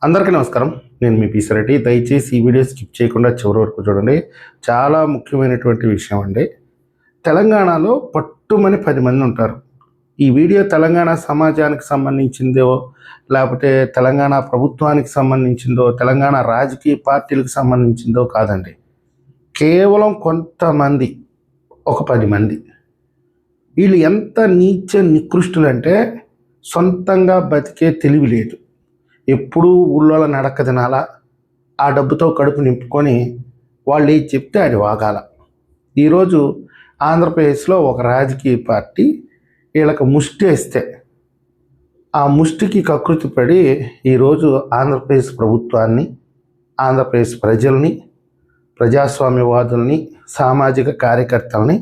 అందరికీ నమస్కారం. నేను మీ పిసిరెడ్డి. దయచేసి ఈ వీడియో స్కిప్ చేయకుండా చివరి వరకు చూడండి. చాలా ముఖ్యమైనటువంటి విషయం అండి. తెలంగాణలో పట్టుమని 10 మంది ఉంటారు. ఈ వీడియో తెలంగాణ సమాజానికి సంబంధించిందో, లేకపోతే తెలంగాణ ప్రభుత్వానికి సంబంధించిందో, తెలంగాణ రాజకీయ పార్టీలకు సంబంధించిందో కాదండి. కేవలం కొంతమంది, ఒక 10 మంది. వీళ్ళు ఎంత నీచ నికృష్టులంటే సొంతంగా బతికే తెలివి లేదు. ఎప్పుడూ ఊళ్ళో నడక తినాలా, ఆ డబ్బుతో కడుపు నింపుకొని వాళ్ళు ఏది చెప్తే అది వాగాల. ఈరోజు ఆంధ్రప్రదేశ్లో ఒక రాజకీయ పార్టీ వీళ్ళకి ముష్టి వేస్తే ఆ ముష్టికి కకృతి పడి ఈరోజు ఆంధ్రప్రదేశ్ ప్రభుత్వాన్ని, ఆంధ్రప్రదేశ్ ప్రజల్ని, ప్రజాస్వామ్యవాదుల్ని, సామాజిక కార్యకర్తల్ని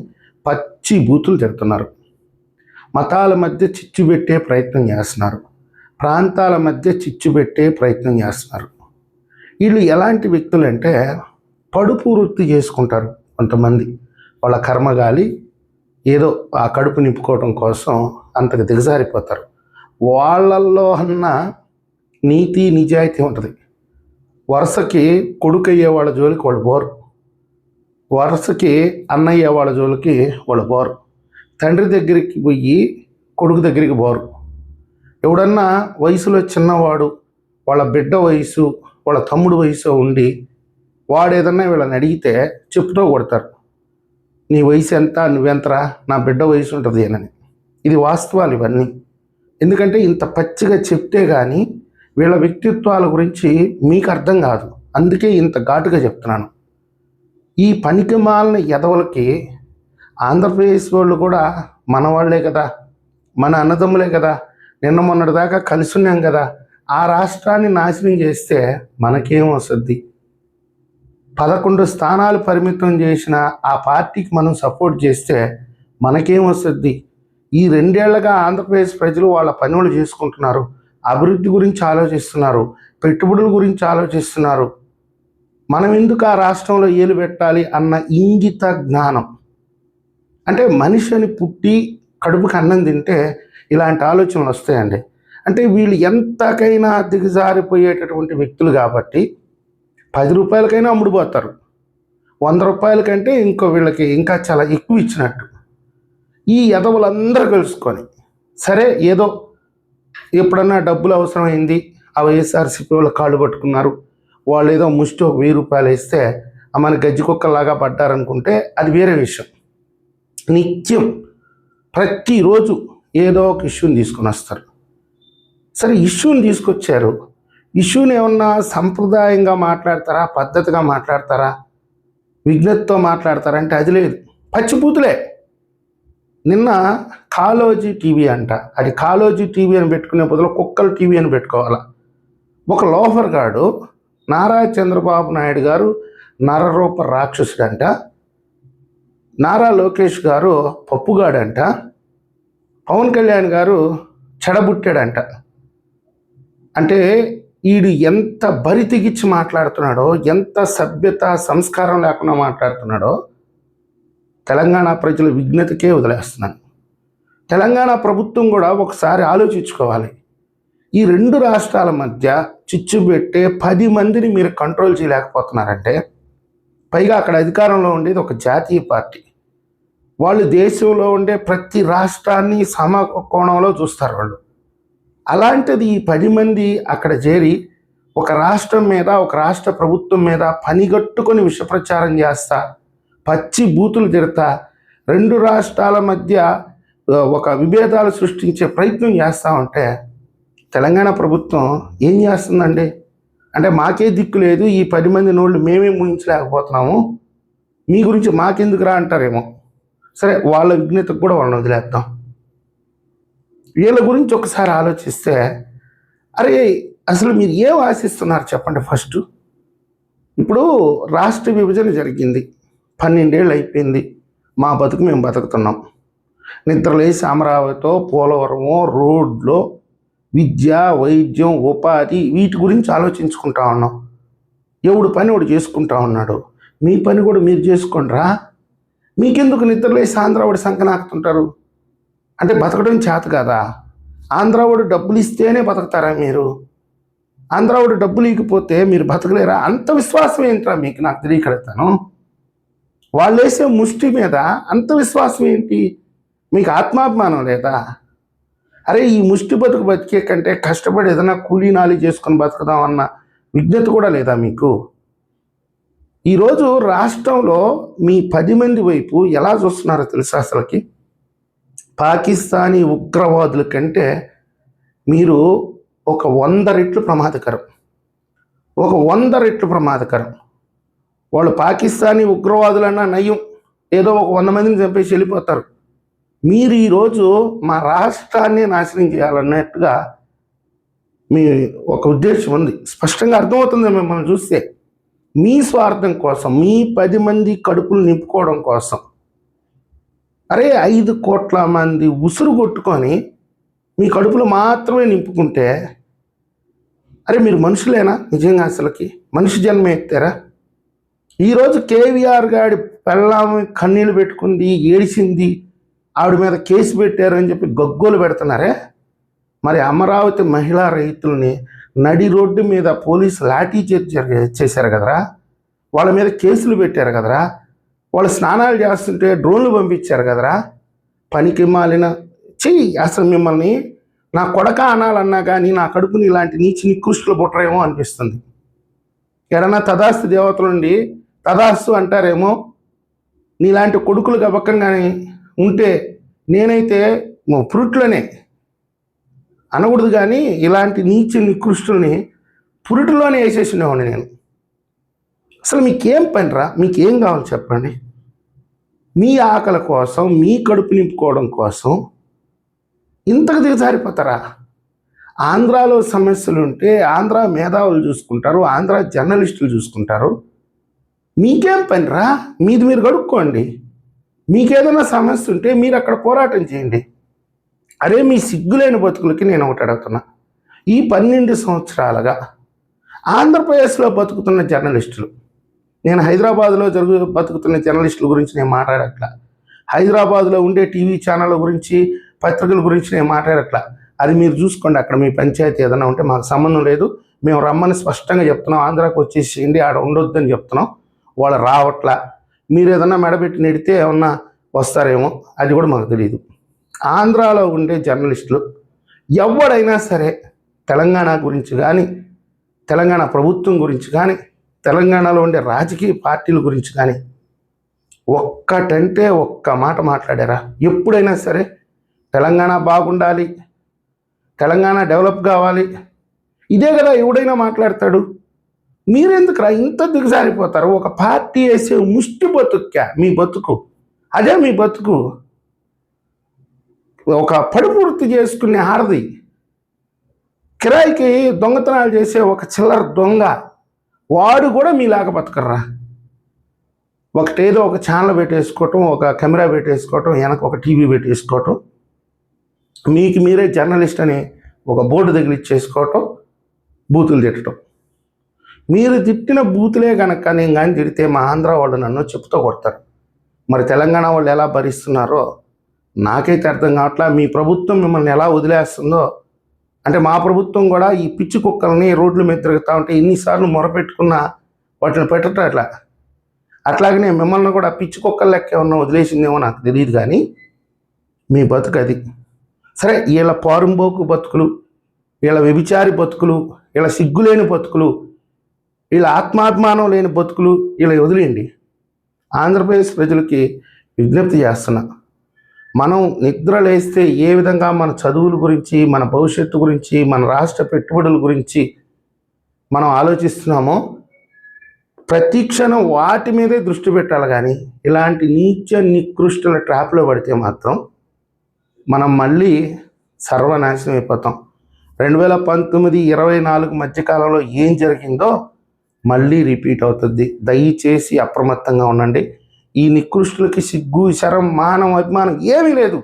పచ్చి బూతులు తిడుతున్నారు. మతాల మధ్య చిచ్చు పెట్టే ప్రయత్నం చేస్తున్నారు. ప్రాంతాల మధ్య చిచ్చు పెట్టే ప్రయత్నం చేస్తున్నారు. వీళ్ళు ఎలాంటి వ్యక్తులు అంటే పడుపు వృత్తి చేసుకుంటారు. కొంతమంది వాళ్ళ కర్మగాలి ఏదో ఆ కడుపు నింపుకోవడం కోసం అంతకు దిగజారిపోతారు. వాళ్ళల్లో అన్న నీతి నిజాయితీ ఉంటుంది. వరుసకి కొడుకు అయ్యే వాళ్ళ జోలికి వాళ్ళు పోరు, వరుసకి అన్నయ్య వాళ్ళ జోలికి వాళ్ళు పోరు, తండ్రి దగ్గరికి పోయి కొడుకు దగ్గరికి పోరు. ఎవడన్నా వయసులో చిన్నవాడు, వాళ్ళ బిడ్డ వయసు, వాళ్ళ తమ్ముడు వయసు ఉండి వాడు ఏదన్నా వీళ్ళని అడిగితే చెప్పుతో కొడతారు. నీ వయసు ఎంత, నువ్వెంతరా, నా బిడ్డ వయసు ఉంటుంది అని. ఇది వాస్తవాలు ఇవన్నీ. ఎందుకంటే ఇంత పచ్చిగా చెప్తే కానీ వీళ్ళ వ్యక్తిత్వాల గురించి మీకు అర్థం కాదు. అందుకే ఇంత ఘాటుగా చెప్తున్నాను. ఈ పనికిమాలిన ఎదవలకి ఆంధ్రప్రదేశ్ వాళ్ళు కూడా మన వాళ్ళే కదా, మన అన్నదమ్ములే కదా, నిన్న మొన్నటి దాకా కలిసి ఉన్నాం కదా, ఆ రాష్ట్రాన్ని నాశనం చేస్తే మనకేం వస్తుంది? 11 స్థానాలు పరిమితం చేసిన ఆ పార్టీకి మనం సపోర్ట్ చేస్తే మనకేం వస్తుంది? ఈ 2 ఏళ్లుగా ఆంధ్రప్రదేశ్ ప్రజలు వాళ్ళ పనులు చేసుకుంటున్నారు, అభివృద్ధి గురించి ఆలోచిస్తున్నారు, పెట్టుబడుల గురించి ఆలోచిస్తున్నారు. మనం ఎందుకు ఆ రాష్ట్రంలో ఏలు పెట్టాలి అన్న ఇంగిత జ్ఞానం. అంటే మనిషిని పుట్టి కడుపుకి అన్నం తింటే ఇలాంటి ఆలోచనలు వస్తాయండి. అంటే వీళ్ళు ఎంతకైనా దిగజారిపోయేటటువంటి వ్యక్తులు కాబట్టి 10 రూపాయలకైనా అమ్ముడుపోతారు. 100 రూపాయల కంటే వీళ్ళకి ఇంకా చాలా ఎక్కువ ఇచ్చినట్టు. ఈ ఎదవులందరూ కలుసుకొని సరే ఏదో ఎప్పుడన్నా డబ్బులు అవసరమైంది, ఆ వైఎస్ఆర్సీపీ వాళ్ళు కాళ్ళు పట్టుకున్నారు, వాళ్ళు ఏదో ముష్టి ఒక 1000 రూపాయలు వేస్తే మన గజ్జి కుక్కలాగా పడ్డారనుకుంటే అది వేరే విషయం. నిత్యం ప్రతిరోజు ఏదో ఒక ఇష్యూని తీసుకొని వస్తారు. సరే ఇష్యూని తీసుకొచ్చారు, ఇష్యూని ఏమన్నా సంప్రదాయంగా మాట్లాడతారా, పద్ధతిగా మాట్లాడతారా, విజ్ఞతతో మాట్లాడతారా అంటే అది లేదు. పచ్చిపూతులే. నిన్న కాలోజీ టీవీ అంట, అది కాలోజీ టీవీ అని పెట్టుకునే బదులు కుక్కల టీవీ అని పెట్టుకోవాలా. ఒక లోఫర్ గాడు నారా చంద్రబాబు నాయుడు గారు నరరూప రాక్షసుడంట, నారా లోకేష్ గారు పప్పుగాడంట, పవన్ కళ్యాణ్ గారు చెడబుట్టాడంట. అంటే వీడు ఎంత బరి తెగించి మాట్లాడుతున్నాడో, ఎంత సభ్యత సంస్కారం లేకుండా మాట్లాడుతున్నాడో తెలంగాణ ప్రజల విజ్ఞతకే వదిలేస్తున్నాను. తెలంగాణ ప్రభుత్వం కూడా ఒకసారి ఆలోచించుకోవాలి. ఈ 2 రాష్ట్రాల మధ్య చిచ్చు పెట్టే 10 మందిని మీరు కంట్రోల్ చేయలేకపోతున్నారంటే, పైగా అక్కడ అధికారంలో ఉండేది ఒక జాతీయ పార్టీ. వాళ్ళు దేశంలో ఉండే ప్రతి రాష్ట్రాన్ని సమకోణంలో చూస్తారు వాళ్ళు. అలాంటిది ఈ 10 మంది అక్కడ చేరి ఒక రాష్ట్రం మీద, ఒక రాష్ట్ర ప్రభుత్వం మీద పనిగట్టుకొని విషప్రచారం చేస్తా, పచ్చి బూతులు తిడతా, 2 రాష్ట్రాల మధ్య ఒక విభేదాలు సృష్టించే ప్రయత్నం చేస్తూ ఉంటే తెలంగాణ ప్రభుత్వం ఏం చేస్తుందండి? అంటే మాకే దిక్కు లేదు, ఈ 10 మంది నోళ్ళు మేమే ముగించలేకపోతున్నాము, మీ గురించి మాకెందుకు రా అంటారేమో. సరే వాళ్ళ విజ్ఞతకు కూడా వాళ్ళని వదిలేద్దాం. వీళ్ళ గురించి ఒకసారి ఆలోచిస్తే, అరే అసలు మీరు ఏం ఆశిస్తున్నారు చెప్పండి ఫస్ట్. ఇప్పుడు రాష్ట్ర విభజన జరిగింది, 12 ఏళ్ళు అయిపోయింది, మా బతుకు మేము బతుకుతున్నాం. నిద్రలేసి అమరావతితో, పోలవరమో, రోడ్లో, విద్య, వైద్యం, ఉపాధి వీటి గురించి ఆలోచించుకుంటా ఉన్నాం. ఎవడు పని వాడు చేసుకుంటా ఉన్నాడు. మీ పని కూడా మీరు చేసుకోండిరా. మీకెందుకు నిద్రలేసి ఆంధ్రావాడు సంకనాకుతుంటారు? అంటే బతకడం చేత కదా? ఆంధ్రావాడు డబ్బులు ఇస్తేనే బతుకుతారా మీరు? ఆంధ్రావుడు డబ్బులు ఇకపోతే మీరు బతకలేరా? అంత విశ్వాసం ఏంట్రా మీకు? నాకు తెలియకడతాను. వాళ్ళు వేసే ముష్టి మీద అంత విశ్వాసం ఏంటి? మీకు ఆత్మాభిమానం లేదా? అరే ఈ ముష్టి బతుకు బతికే కంటే కష్టపడి ఏదైనా కూలీ నాలి చేసుకొని బతుకుదాం అన్న విజ్ఞత కూడా లేదా మీకు? ఈరోజు రాష్ట్రంలో మీ 10 మంది వైపు ఎలా చూస్తున్నారో తెలుసా? అసలుకి పాకిస్తానీ ఉగ్రవాదుల కంటే మీరు ఒక 100 రెట్లు ప్రమాదకరం. ఒక 100 రెట్లు ప్రమాదకరం. వాళ్ళు పాకిస్తానీ ఉగ్రవాదులన్నా నయం, ఏదో ఒక 100 మందిని చంపేసి వెళ్ళిపోతారు. మీరు ఈరోజు మా రాష్ట్రాన్ని నాశనం చేయాలన్నట్టుగా మీ ఒక ఉద్దేశం ఉంది. స్పష్టంగా అర్థమవుతుంది మిమ్మల్ని చూస్తే. మీ స్వార్థం కోసం, మీ 10 మంది కడుపులు నింపుకోవడం కోసం. అరే 5 కోట్ల మంది ఉసురు కొట్టుకొని మీ కడుపులు మాత్రమే నింపుకుంటే, అరే మీరు మనుషులేనా నిజంగా? అసలుకి మనిషి జన్మ ఎత్తారా? ఈరోజు కేవీఆర్ గాడి పెళ్ళాము కన్నీళ్ళు పెట్టుకుంది, ఏడిసింది, ఆవిడ మీద కేసు పెట్టారు అని చెప్పి గగ్గోలు పెడుతున్నారే. మరి అమరావతి మహిళా రైతుల్ని నడి రోడ్డు మీద పోలీసు లాఠీ చేశారు కదరా, వాళ్ళ మీద కేసులు పెట్టారు కదరా, వాళ్ళు స్నానాలు చేస్తుంటే డ్రోన్లు పంపించారు కదరా. పనికి మాలిన చెయ్యి. అసలు మిమ్మల్ని నా కొడక అనాలన్నా కానీ నా కడుపుని ఇలాంటి నీచి నికృష్టులు పుట్టరేమో అనిపిస్తుంది. ఎడన్నా తదాస్తు దేవతల నుండి తదాస్తు అంటారేమో. నీలాంటి కొడుకులు గబక్కంగానే ఉంటే నేనైతే పురుట్లోనే అనకూడదు, కానీ ఇలాంటి నీచ నికృష్టుల్ని పురుటిలోనే వేసేసినవాడిని నేను. అసలు మీకేం పనిరా? మీకేం కావాలి చెప్పండి? మీ ఆకలి కోసం, మీ కడుపు నింపుకోవడం కోసం ఇంతకు దిగజారిపోతారా? ఆంధ్రాలో సమస్యలు ఉంటే ఆంధ్ర మేధావులు చూసుకుంటారు, ఆంధ్ర జర్నలిస్టులు చూసుకుంటారు. మీకేం పనిరా? మీది మీరు గడుక్కోండి. మీకేదైనా సమస్య ఉంటే మీరు అక్కడ పోరాటం చేయండి. అరే మీ సిగ్గులేని బతుకులకి నేను ఒకటి అడుగుతున్నా. ఈ 12 సంవత్సరాలుగా ఆంధ్రప్రదేశ్లో బతుకుతున్న జర్నలిస్టులు, నేను హైదరాబాద్లో బతుకుతున్న జర్నలిస్టుల గురించి నేను మాట్లాడట్లా, హైదరాబాద్లో ఉండే టీవీ ఛానళ్ళ గురించి, పత్రికల గురించి నేను మాట్లాడట్లా. అది మీరు చూసుకోండి. అక్కడ మీ పంచాయతీ ఏదైనా ఉంటే మాకు సంబంధం లేదు. మేము రమ్మని స్పష్టంగా చెప్తున్నాం. ఆంధ్రాకి వచ్చేసేయండి, ఆడ ఉండొద్దని చెప్తున్నాం. వాళ్ళు రావట్లా. మీరు ఏదన్నా మెడబెట్టి నెడితే ఏమన్నా వస్తారేమో, అది కూడా మాకు తెలియదు. ఆంధ్రాలో ఉండే జర్నలిస్టులు ఎవడైనా సరే తెలంగాణ గురించి కానీ, తెలంగాణ ప్రభుత్వం గురించి కానీ, తెలంగాణలో ఉండే రాజకీయ పార్టీల గురించి కానీ ఒక్కటంటే ఒక్క మాట మాట్లాడారా? ఎప్పుడైనా సరే తెలంగాణ బాగుండాలి, తెలంగాణ డెవలప్ కావాలి, ఇదే కదా ఎవడైనా మాట్లాడతాడు. మీరెందుకురా ఇంత దిగజారిపోతారు? ఒక పార్టీ వేసే ముష్టి బతుక్కా మీ బతుకు? అదే మీ బతుకు. ఒక పడుపు వృత్తి చేసుకునే ఆడది, కిరాయికి దొంగతనాలు చేసే ఒక చిల్లర దొంగ, వాడు కూడా మీలాగా బతకర్రా. ఒకటేదో ఒక ఛానల్ పెట్టేసుకోవటం, ఒక కెమెరా పెట్టేసుకోవటం, వెనక ఒక టీవీ పెట్టేసుకోవటం, మీకు మీరే జర్నలిస్ట్ అని ఒక బోర్డు తగిలిచ్చేసుకోవటం, బూతులు తిట్టడం. మీరు తిట్టిన బూతులే కనుక నేను కానీ తిడితే మా ఆంధ్ర వాళ్ళు నన్ను చెప్పుతో కొడతారు. మరి తెలంగాణ వాళ్ళు ఎలా భరిస్తున్నారో నాకైతే అర్థం కావట్లా. మీ ప్రభుత్వం మిమ్మల్ని ఎలా వదిలేస్తుందో, అంటే మా ప్రభుత్వం కూడా ఈ పిచ్చి కుక్కల్ని రోడ్ల మీద తిరుగుతూ ఉంటే ఎన్నిసార్లు మొరపెట్టుకున్నా వాటిని పెట్టడం అట్లా. అట్లాగనే మిమ్మల్ని కూడా పిచ్చి కుక్కల లెక్క ఏమన్నా వదిలేసిందేమో నాకు తెలియదు, కానీ మీ బతుకు అది. సరే, వీళ్ళ పారుంబోకు బతుకులు, వీళ్ళ వ్యభిచారి బతుకులు, వీళ్ళ సిగ్గులేని బతుకులు, వీళ్ళ ఆత్మాభిమానం లేని బతుకులు ఇలా వదిలేయండి. ఆంధ్రప్రదేశ్ ప్రజలకి విజ్ఞప్తి చేస్తున్నా, మనం నిద్ర లేస్తే ఏ విధంగా మన చదువుల గురించి, మన భవిష్యత్తు గురించి, మన రాష్ట్ర పెట్టుబడుల గురించి మనం ఆలోచిస్తున్నామో ప్రతి క్షణం వాటి మీదే దృష్టి పెట్టాలి. కానీ ఇలాంటి నీచ నికృష్టుల ట్రాప్లో పడితే మాత్రం మనం మళ్ళీ సర్వనాశనం అయిపోతాం. 2019-24 మధ్యకాలంలో ఏం జరిగిందో మళ్ళీ రిపీట్ అవుతుంది. దయచేసి అప్రమత్తంగా ఉండండి. ఈ నికృష్టులకి సిగ్గు, శరం, మానం, అభిమానం ఏమీ లేదు.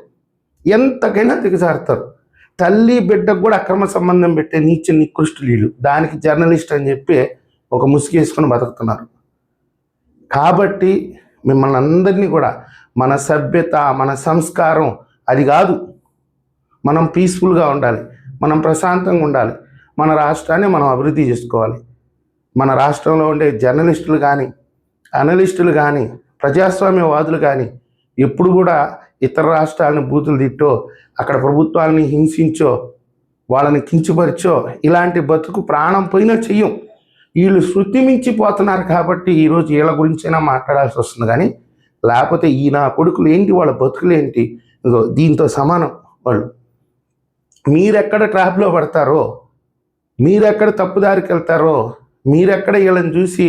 ఎంతకైనా దిగజారుతారు. తల్లి బిడ్డకు కూడా అక్రమ సంబంధం పెట్టే నీచ నికృష్టులు వీళ్ళు. దానికి జర్నలిస్ట్ అని చెప్పి ఒక ముసుగు వేసుకొని బతుకుతున్నారు. కాబట్టి మిమ్మల్ని అందరినీ కూడా మన సభ్యత, మన సంస్కారం అది కాదు. మనం పీస్ఫుల్గా ఉండాలి, మనం ప్రశాంతంగా ఉండాలి, మన రాష్ట్రాన్ని మనం అభివృద్ధి చేసుకోవాలి. మన రాష్ట్రంలో ఉండే జర్నలిస్టులు కానీ, అనలిస్టులు కానీ, ప్రజాస్వామ్యవాదులు కానీ ఎప్పుడు కూడా ఇతర రాష్ట్రాలను బూతులు తిట్టో, అక్కడ ప్రభుత్వాలని హింసించో, వాళ్ళని కించపరిచో ఇలాంటి బతుకు ప్రాణం పోయినా చెయ్యం. వీళ్ళు శృతి మించిపోతున్నారు కాబట్టి ఈరోజు వీళ్ళ గురించైనా మాట్లాడాల్సి వస్తుంది. కానీ లేకపోతే ఈ నా కొడుకులు ఏంటి, వాళ్ళ బతుకులు ఏంటి, దీంతో సమానం వాళ్ళు. మీరెక్కడ ట్రాప్లో పడతారో, మీరెక్కడ తప్పుదారికి వెళ్తారో, మీరెక్కడ వీళ్ళని చూసి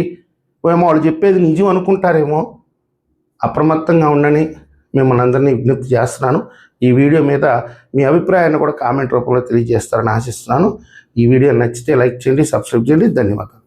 ఏమో వాళ్ళు చెప్పేది నిజం అనుకుంటారేమో, అప్రమత్తంగా ఉండని మిమ్మల్ని అందరినీ విజ్ఞప్తి చేస్తున్నాను. ఈ వీడియో మీద మీ అభిప్రాయాన్ని కూడా కామెంట్ రూపంలో తెలియజేస్తారని ఆశిస్తున్నాను. ఈ వీడియో నచ్చితే లైక్ చేయండి, సబ్స్క్రైబ్ చేయండి. ధన్యవాదాలు.